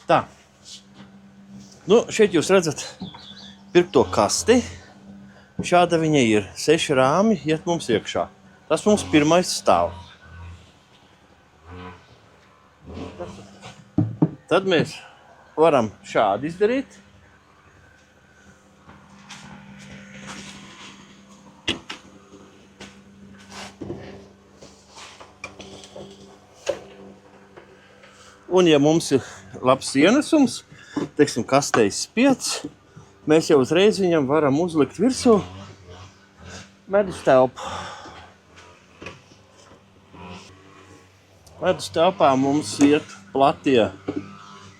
Tā. Nu, šeit jūs redzat pirkto kasti. Šāda viņa ir. 6 rāmi iet mums iekšā. Tas mums pirmais stāv. Tad mēs varam šādi izdarīt. Un ja mums ir labs ienesums, teiksim, kasteiz spiedz, mēs jau uzreiz viņam varam uzlikt virsū medus telpu. Medus telpā mums iet platie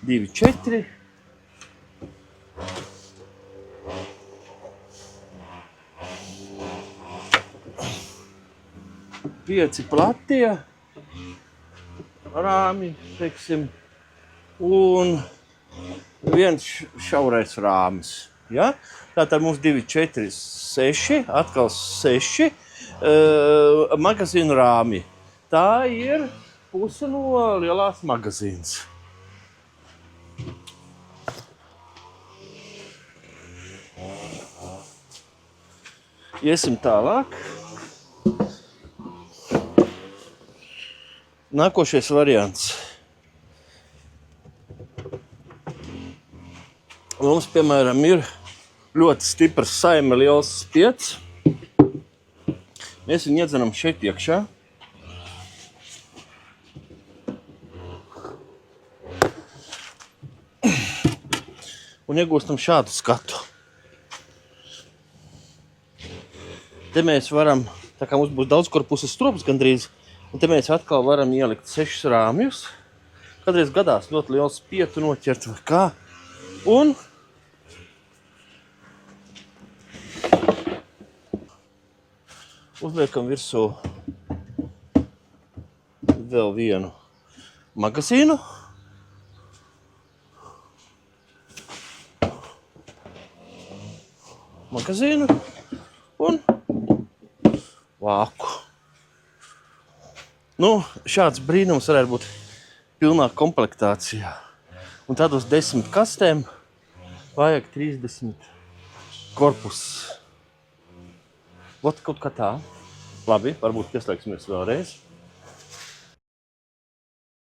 2,4. Pieci platie rāmi, teiksim, un viens šaurais rāmis. Ja? Tātad mums 2,4, 6, atkal 6 magazīnu rāmi. Tā ir puse no lielās magazīnas. Iesim tālāk. Nākošais variants. Mums, piemēram, ir ļoti stiprs saime liels spiedz. Mēs viņu iedzenam šeit iekšā. Un iegūstam šādu skatu. Te mēs varam, tā kā mums būs daudz korpusa strops gandrīz, un te mēs atkal varam ielikt 6 rāmjus. Kādreiz gadās ļoti liels spietu noķert vai kā. Un uzliekam virsū vēl vienu magazīnu. Un vāku. Nu, šāds brīnums varētu būt pilnā komplektācijā. Un tad uz 10 kastēm vajag 30 korpusus. Ot, kaut kā tā. Labi, varbūt pieslēgsimies vēlreiz.